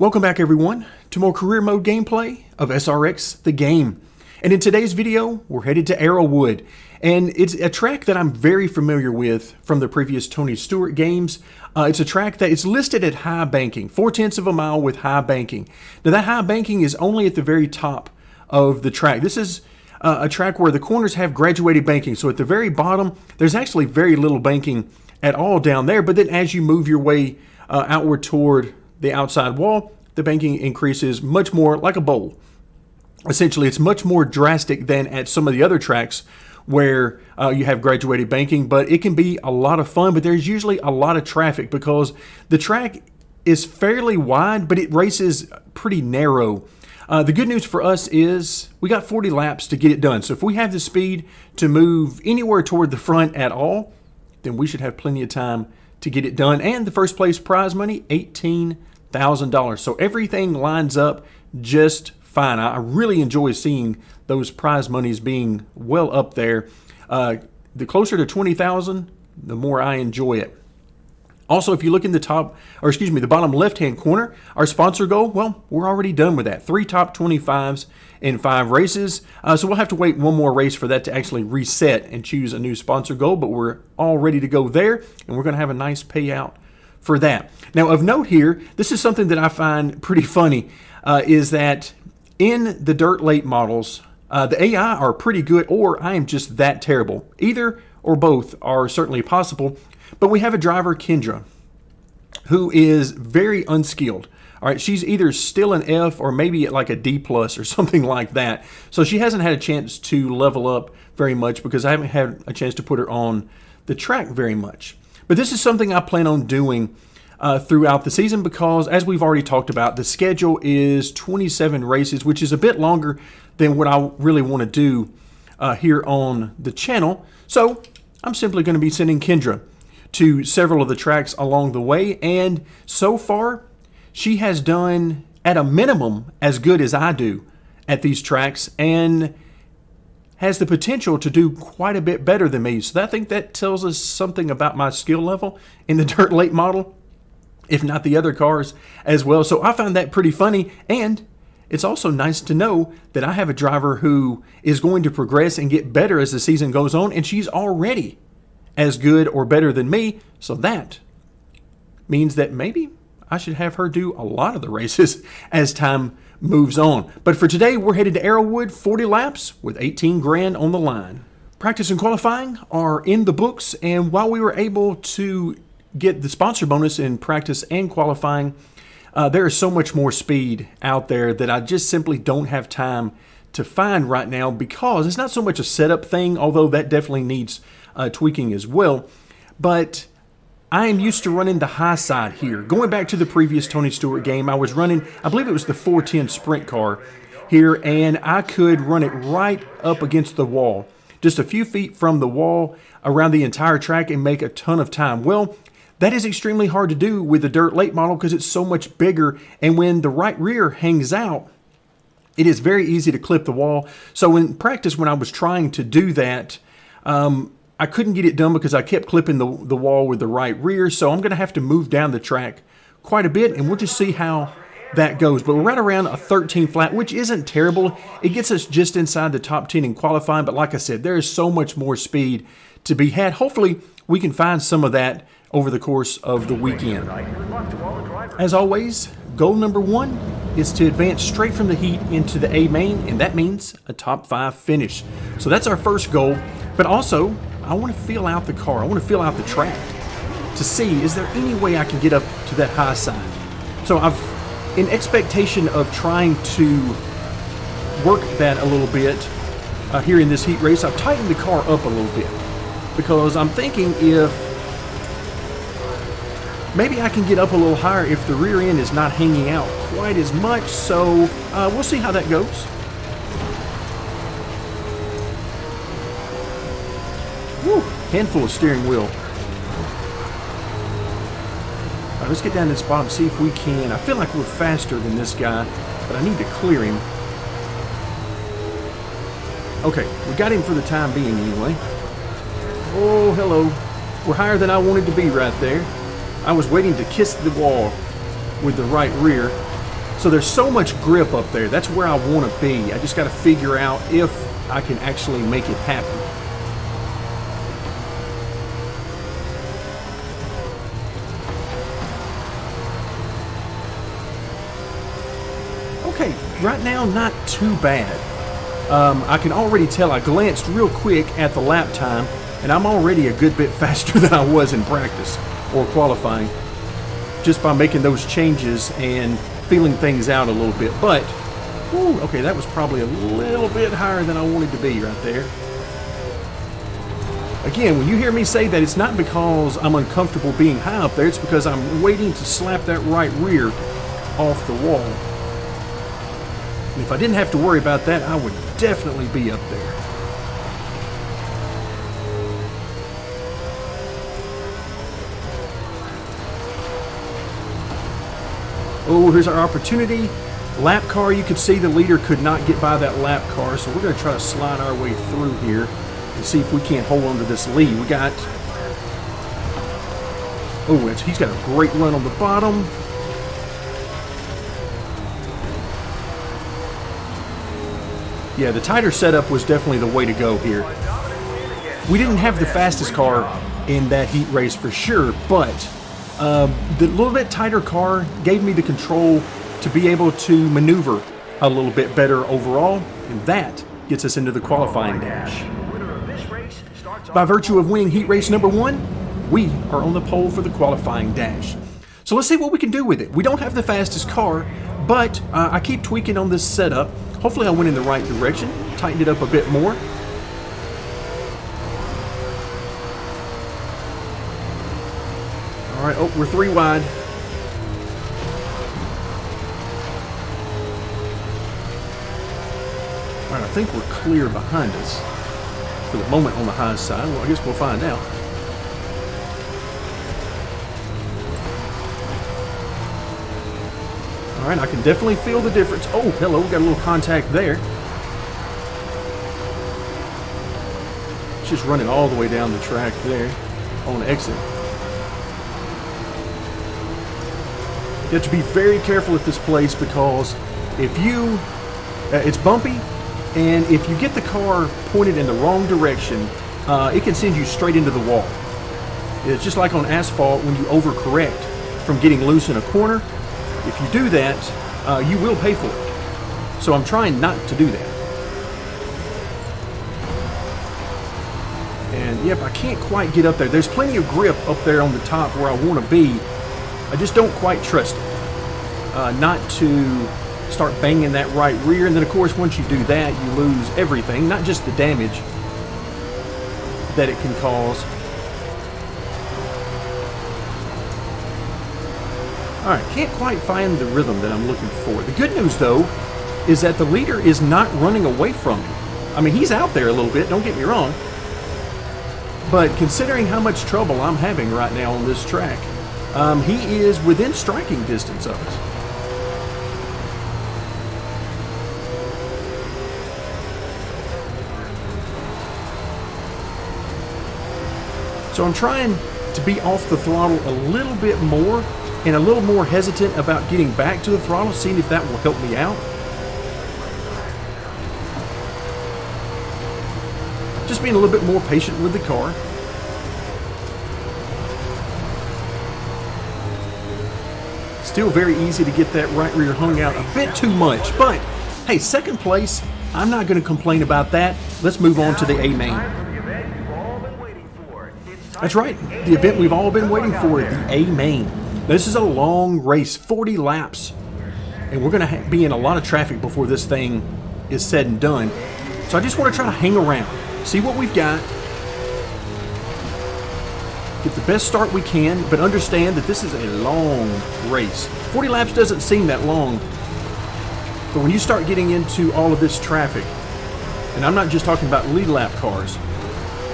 Welcome back everyone to more career mode gameplay of SRX the game. And in today's video, we're headed to Arrowwood. And it's a track that I'm very familiar with from the previous Tony Stewart games. It's a track that is listed at high banking, 0.4 of a mile with high banking. Now that high banking is only at the very top of the track. This is a track where the corners have graduated banking. So at the very bottom, there's actually very little banking at all down there. But then as you move your way outward toward the outside wall, the banking increases much more like a bowl. Essentially, it's much more drastic than at some of the other tracks where you have graduated banking, but it can be a lot of fun, but there's usually a lot of traffic because the track is fairly wide, but it races pretty narrow. The good news for us is we got 40 laps to get it done. So if we have the speed to move anywhere toward the front at all, then we should have plenty of time to get it done. And the first place prize money, $18,000. So everything lines up just fine. I really enjoy seeing those prize monies being well up there. The closer to 20,000, the more I enjoy it. Also, if you look in the the bottom left-hand corner, our sponsor goal, well, we're already done with that. 3 top 25s in 5 races. So we'll have to wait one more race for that to actually reset and choose a new sponsor goal, but we're all ready to go there, and we're going to have a nice payout for that. Now, of note here, this is something that I find pretty funny, is that in the dirt late models, the AI are pretty good, or I am just that terrible. Either or both are certainly possible. But we have a driver, Kendra, who is very unskilled. All right, she's either still an F or maybe at like a D plus or something like that. So she hasn't had a chance to level up very much because I haven't had a chance to put her on the track very much. But this is something I plan on doing throughout the season because, as we've already talked about, the schedule is 27 races, which is a bit longer than what I really want to do here on the channel. So I'm simply going to be sending Kendra to several of the tracks along the way, and so far she has done at a minimum as good as I do at these tracks and has the potential to do quite a bit better than me. So I think that tells us something about my skill level in the dirt late model, if not the other cars as well. So I find that pretty funny, and it's also nice to know that I have a driver who is going to progress and get better as the season goes on, and she's already as good or better than me. So that means that maybe I should have her do a lot of the races as time moves on. But for today, we're headed to Arrowwood, 40 laps with 18 grand on the line. Practice and qualifying are in the books, and while we were able to get the sponsor bonus in practice and qualifying, there is so much more speed out there that I just simply don't have time to find right now because it's not so much a setup thing, although that definitely needs tweaking as well. But I am used to running the high side here. Going back to the previous Tony Stewart game, I was running, I believe it was the 410 sprint car here, and I could run it right up against the wall, just a few feet from the wall around the entire track and make a ton of time. Well, that is extremely hard to do with the dirt late model because it's so much bigger, and when the right rear hangs out, it is very easy to clip the wall. So in practice, when I was trying to do that, I couldn't get it done because I kept clipping the wall with the right rear. So I'm going to have to move down the track quite a bit, and we'll just see how that goes. But we're right around a 13 flat, which isn't terrible. It gets us just inside the top 10 in qualifying. But like I said, there is so much more speed to be had. Hopefully, we can find some of that over the course of the weekend. As always, goal number 1 is to advance straight from the heat into the A main, and that means a top 5 finish. So that's our first goal. But also, I want to feel out the car. I want to feel out the track to see, is there any way I can get up to that high side? So in expectation of trying to work that a little bit here in this heat race, I've tightened the car up a little bit because I'm thinking if maybe I can get up a little higher if the rear end is not hanging out quite as much. So we'll see how that goes. Woo, handful of steering wheel. All right, let's get down to this bottom, see if we can. I feel like we're faster than this guy, but I need to clear him. Okay, we got him for the time being anyway. Oh, hello. We're higher than I wanted to be right there. I was waiting to kiss the wall with the right rear. So there's so much grip up there. That's where I want to be. I just got to figure out if I can actually make it happen. Okay, right now not too bad. I can already tell, I glanced real quick at the lap time, and I'm already a good bit faster than I was in practice or qualifying, just by making those changes and feeling things out a little bit. But, whew, okay, that was probably a little bit higher than I wanted to be right there. Again, when you hear me say that, it's not because I'm uncomfortable being high up there, it's because I'm waiting to slap that right rear off the wall. And if I didn't have to worry about that, I would definitely be up there. Oh, here's our opportunity. Lap car, you can see the leader could not get by that lap car, so we're going to try to slide our way through here and see if we can't hold on to this lead. We got... Oh, he's got a great run on the bottom. Yeah, the tighter setup was definitely the way to go here. We didn't have the fastest car in that heat race for sure, but the little bit tighter car gave me the control to be able to maneuver a little bit better overall, and that gets us into the qualifying dash. By virtue of winning heat race number 1, we are on the pole for the qualifying dash. So let's see what we can do with it. We don't have the fastest car, but I keep tweaking on this setup. Hopefully I went in the right direction, tightened it up a bit more. All right, oh, we're 3 wide. All right, I think we're clear behind us for the moment on the high side. Well, I guess we'll find out. All right, I can definitely feel the difference. Oh, hello, we got a little contact there. It's just running all the way down the track there on the exit. You have to be very careful at this place because if you, it's bumpy, and if you get the car pointed in the wrong direction, it can send you straight into the wall. It's just like on asphalt when you overcorrect from getting loose in a corner. If you do that, you will pay for it. So I'm trying not to do that. And yep, I can't quite get up there. There's plenty of grip up there on the top where I want to be. I just don't quite trust it. Not to start banging that right rear. And then of course, once you do that, you lose everything, not just the damage that it can cause. Alright, can't quite find the rhythm that I'm looking for. The good news, though, is that the leader is not running away from me. I mean, he's out there a little bit, don't get me wrong. But considering how much trouble I'm having right now on this track, he is within striking distance of us. So I'm trying to be off the throttle a little bit more and a little more hesitant about getting back to the throttle, seeing if that will help me out. Just being a little bit more patient with the car. Still very easy to get that right rear hung out a bit too much, but hey, second place, I'm not going to complain about that. Let's move on to the A main. That's right, the event we've all been waiting for, the A main. This is a long race, 40 laps, and we're going to be in a lot of traffic before this thing is said and done. So I just want to try to hang around, see what we've got, get the best start we can, but understand that this is a long race. 40 laps doesn't seem that long, but when you start getting into all of this traffic, and I'm not just talking about lead lap cars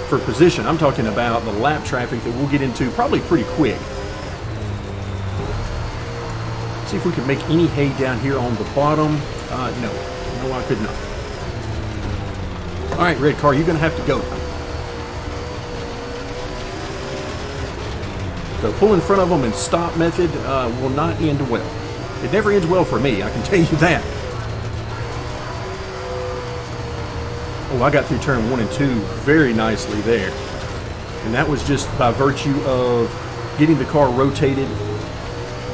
for position, I'm talking about the lap traffic that we'll get into probably pretty quick. See if we can make any hay down here on the bottom. No, I could not. All right, red car, you're going to have to go. The pull in front of them and stop method will not end well. It never ends well for me, I can tell you that. Oh, I got through turn 1 and 2 very nicely there. And that was just by virtue of getting the car rotated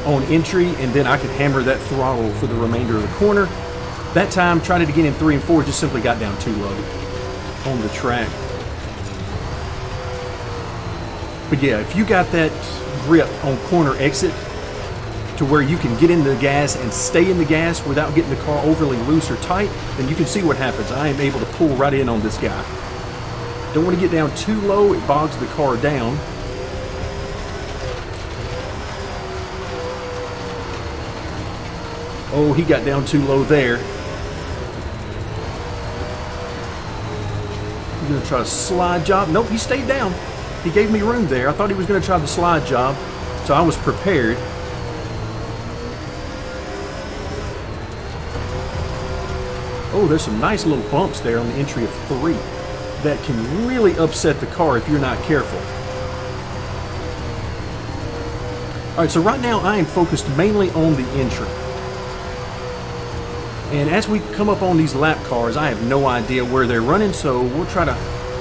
on entry, and then I could hammer that throttle for the remainder of the corner. That time, trying it again in 3 and 4, just simply got down too low on the track. But yeah, if you got that grip on corner exit to where you can get in the gas and stay in the gas without getting the car overly loose or tight, then you can see what happens. I am able to pull right in on this guy. Don't want to get down too low, it bogs the car down. Oh, he got down too low there. He's going to try a slide job. Nope, he stayed down. He gave me room there. I thought he was going to try the slide job, so I was prepared. Oh, there's some nice little bumps there on the entry of 3 that can really upset the car if you're not careful. All right, so right now I am focused mainly on the entry. And as we come up on these lap cars, I have no idea where they're running, so we'll try to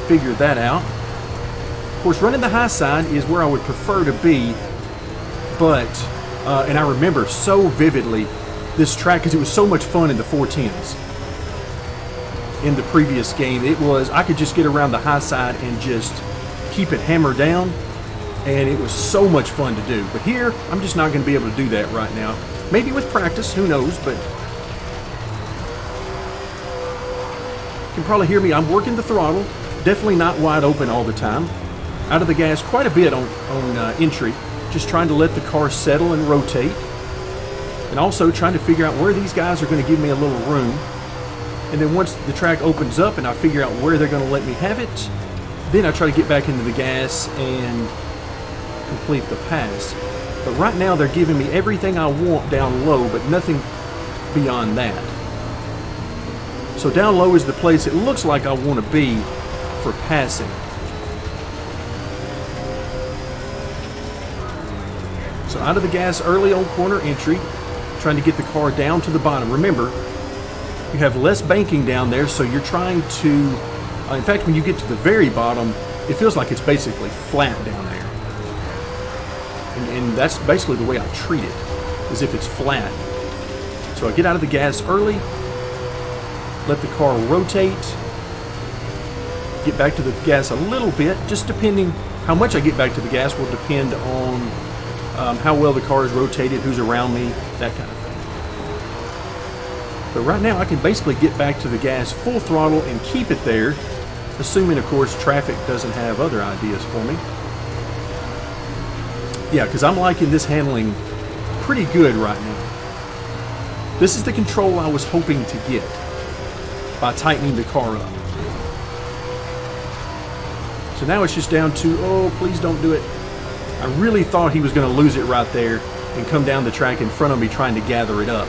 figure that out. Of course, running the high side is where I would prefer to be, but, and I remember so vividly this track because it was so much fun in the 410s. In the previous game, it was, I could just get around the high side and just keep it hammered down, and it was so much fun to do. But here, I'm just not going to be able to do that right now. Maybe with practice, who knows, but you can probably hear me. I'm working the throttle, definitely not wide open all the time. Out of the gas quite a bit on entry, just trying to let the car settle and rotate, and also trying to figure out where these guys are going to give me a little room. And then once the track opens up and I figure out where they're going to let me have it, then I try to get back into the gas and complete the pass. But right now they're giving me everything I want down low, but nothing beyond that. So down low is the place it looks like I want to be for passing. So out of the gas early on corner entry, trying to get the car down to the bottom. Remember, you have less banking down there, so you're trying to, in fact, when you get to the very bottom, it feels like it's basically flat down there. And that's basically the way I treat it, as if it's flat. So I get out of the gas early, let the car rotate, get back to the gas a little bit, just depending how much I get back to the gas will depend on how well the car is rotated, who's around me, that kind of thing. But right now I can basically get back to the gas full throttle and keep it there, assuming of course traffic doesn't have other ideas for me. Yeah, because I'm liking this handling pretty good right now. This is the control I was hoping to get by tightening the car up. So now it's just down to, oh, please don't do it. I really thought he was going to lose it right there and come down the track in front of me trying to gather it up.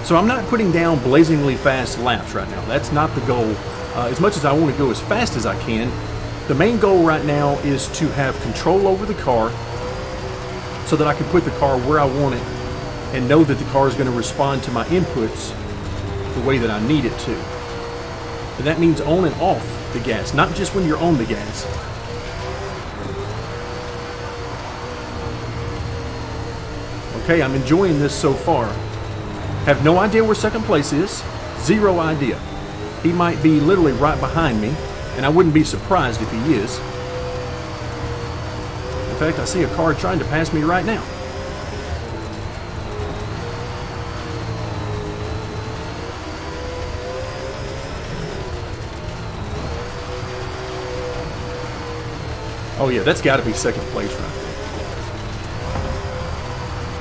So I'm not putting down blazingly fast laps right now. That's not the goal. As much as I want to go as fast as I can, the main goal right now is to have control over the car so that I can put the car where I want it and know that the car is going to respond to my inputs the way that I need it to. And that means on and off the gas, not just when you're on the gas. Okay, I'm enjoying this so far. Have no idea where second place is. Zero idea. He might be literally right behind me, and I wouldn't be surprised if he is. In fact, I see a car trying to pass me right now. Oh yeah, that's got to be second place right there.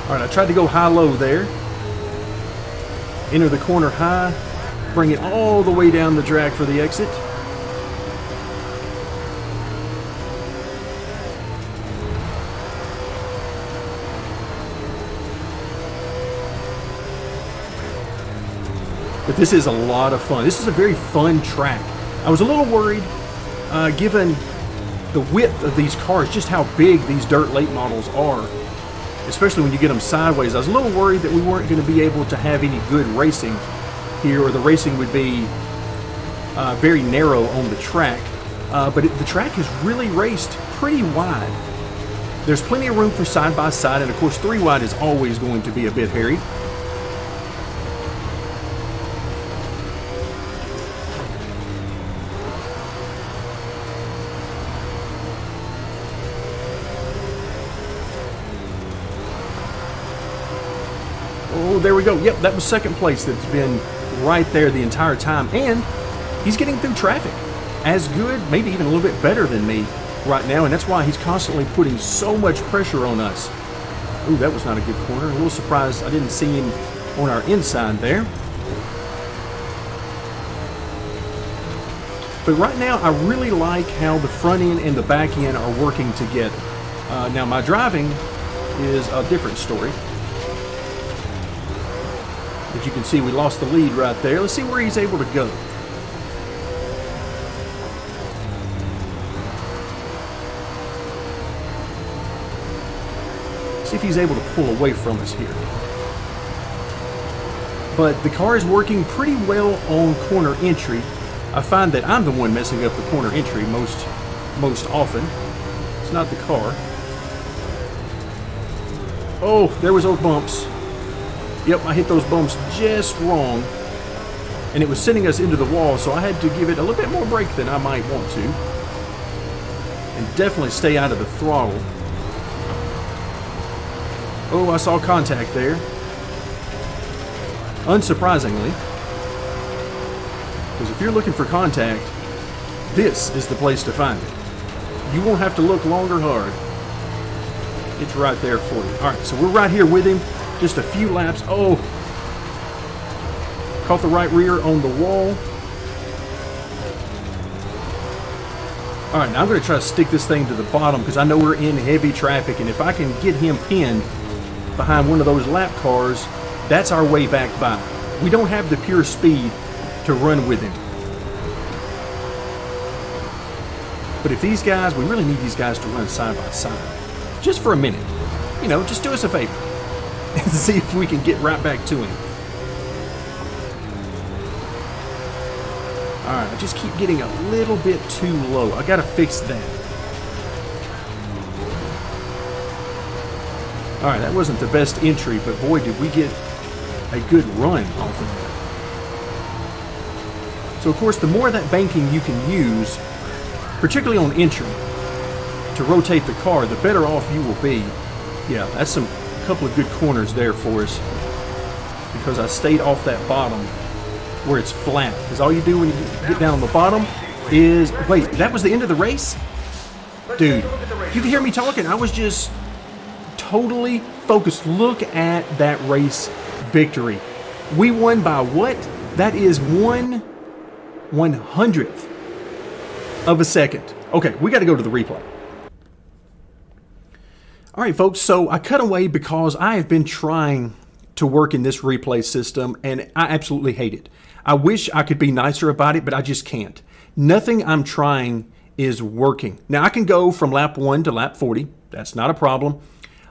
All right, I tried to go high-low there. Enter the corner high, bring it all the way down the drag for the exit. But this is a lot of fun. This is a very fun track. I was a little worried, given the width of these cars, just how big these dirt late models are, especially when you get them sideways. I was a little worried that we weren't going to be able to have any good racing here, or the racing would be very narrow on the track. But the track is really raced pretty wide. There's plenty of room for side-by-side, and of course 3 wide is always going to be a bit hairy. Oh, there we go. Yep, that was second place. That's been right there the entire time. And he's getting through traffic as good, maybe even a little bit better than me right now. And that's why he's constantly putting so much pressure on us. Ooh, that was not a good corner. A little surprised I didn't see him on our inside there. But right now, I really like how the front end and the back end are working together. Now, my driving is a different story. As you can see, we lost the lead right there. Let's see where he's able to go. See if he's able to pull away from us here. But the car is working pretty well on corner entry. I find that I'm the one messing up the corner entry most often. It's not the car. Oh, there was those bumps. Yep, I hit those bumps just wrong, and it was sending us into the wall, so I had to give it a little bit more brake than I might want to, and definitely stay out of the throttle. Oh, I saw contact there. Unsurprisingly, because if you're looking for contact, this is the place to find it. You won't have to look long or hard. It's right there for you. All right, so we're right here with him. Just a few laps. Oh, caught the right rear on the wall. All right, now I'm going to try to stick this thing to the bottom because I know we're in heavy traffic, and if I can get him pinned behind one of those lap cars, that's our way back by. We don't have the pure speed to run with him. But if these guys, we really need these guys to run side by side. Just for a minute. You know, just do us a favor. And see if we can get right back to him. Alright, I just keep getting a little bit too low. I gotta fix that. Alright, that wasn't the best entry, but boy, did we get a good run off of that. So of course, the more of that banking you can use, particularly on entry, to rotate the car, the better off you will be. Yeah, that's a couple of good corners there for us, because I stayed off that bottom where it's flat. Because all you do when you get down on the bottom is... Wait, that was the end of the race? Dude, you can hear me talking. I was just totally focused. Look at that race victory. We won by what? That is 1/100th of a second. Okay, we got to go to the replay. All right, folks, so I cut away because I have been trying to work in this replay system, and I absolutely hate it. I wish I could be nicer about it, but I just can't. Nothing I'm trying is working. Now, I can go from lap 1 to lap 40. That's not a problem.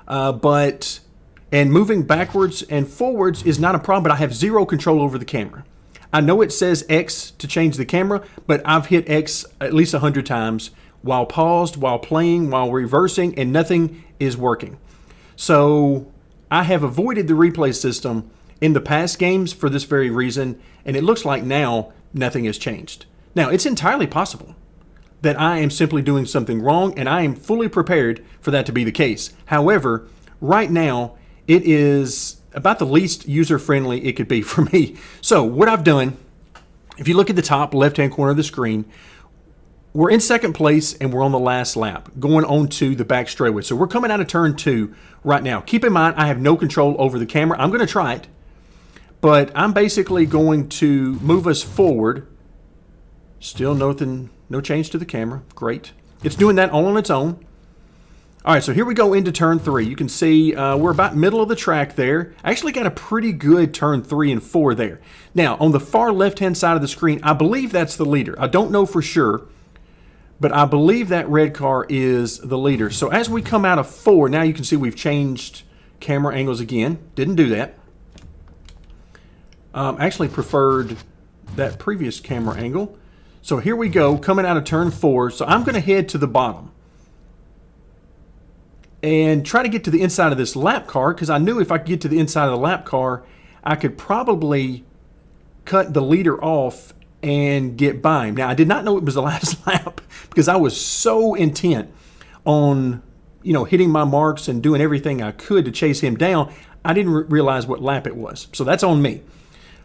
And moving backwards and forwards is not a problem, but I have zero control over the camera. I know it says X to change the camera, but I've hit X at least 100 times while paused, while playing, while reversing, and nothing is working. So I have avoided the replay system in the past games for this very reason, and it looks like now nothing has changed. Now, it's entirely possible that I am simply doing something wrong, and I am fully prepared for that to be the case. However, right now, it is about the least user-friendly it could be for me. So what I've done, if you look at the top left-hand corner of the screen, we're in second place and we're on the last lap, going on to the back straightaway. So we're coming out of turn 2 right now. Keep in mind, I have no control over the camera. I'm going to try it, but I'm basically going to move us forward. Still nothing, no change to the camera. Great. It's doing that all on its own. All right, so here we go into turn 3. You can see we're about middle of the track there. I actually got a pretty good turn 3 and 4 there. Now, on the far left-hand side of the screen, I believe that's the leader. I don't know for sure, but I believe that red car is the leader. So as we come out of 4, now you can see we've changed camera angles again. Didn't do that. Actually preferred that previous camera angle. So here we go, coming out of turn 4. So I'm going to head to the bottom and try to get to the inside of this lap car, because I knew if I could get to the inside of the lap car, I could probably cut the leader off and get by him. Now, I did not know it was the last lap because I was so intent on, hitting my marks and doing everything I could to chase him down. I didn't realize what lap it was. So that's on me.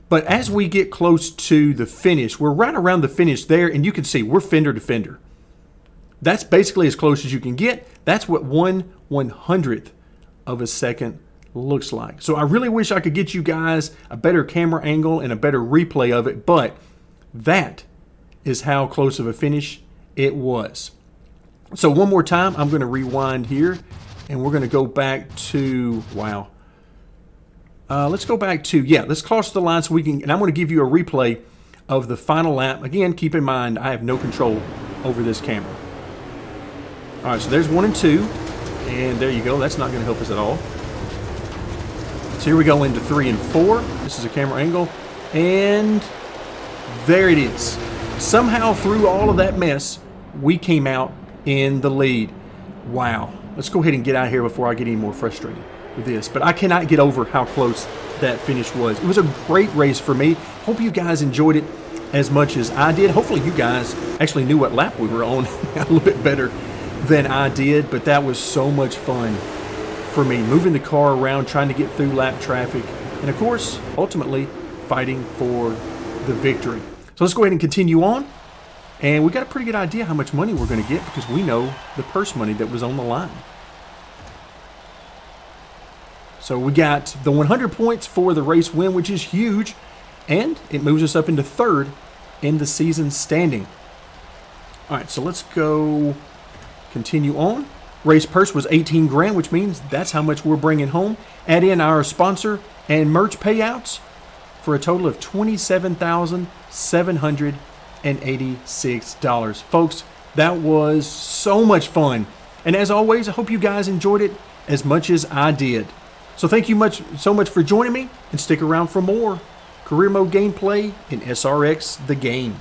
But as we get close to the finish, we're right around the finish there, and you can see we're fender to fender. That's basically as close as you can get. That's what 1/100th of a second looks like. So I really wish I could get you guys a better camera angle and a better replay of it, but that is how close of a finish it was. So one more time, I'm going to rewind here, and we're going to go back to, wow. Let's go back to, let's cross the line so we can, and I'm going to give you a replay of the final lap. Again, keep in mind, I have no control over this camera. All right, so there's 1 and 2, and there you go. That's not going to help us at all. So here we go into 3 and 4. This is a camera angle, and there it is. Somehow through all of that mess, we came out in the lead. Wow. Let's go ahead and get out of here before I get any more frustrated with this. But I cannot get over how close that finish was. It was a great race for me. Hope you guys enjoyed it as much as I did. Hopefully you guys actually knew what lap we were on a little bit better than I did, but that was so much fun for me, moving the car around, trying to get through lap traffic, and of course, ultimately, fighting for the victory. So let's go ahead and continue on, and we got a pretty good idea how much money we're going to get because we know the purse money that was on the line. So we got the 100 points for the race win, which is huge, and it moves us up into 3rd in the season standing. All right, so let's go continue on. Race purse was 18 grand, which means that's how much we're bringing home. Add in our sponsor and merch payouts for a total of $27,786. Folks, that was so much fun. And as always, I hope you guys enjoyed it as much as I did. So thank you so much for joining me, and stick around for more career mode gameplay in SRX the game.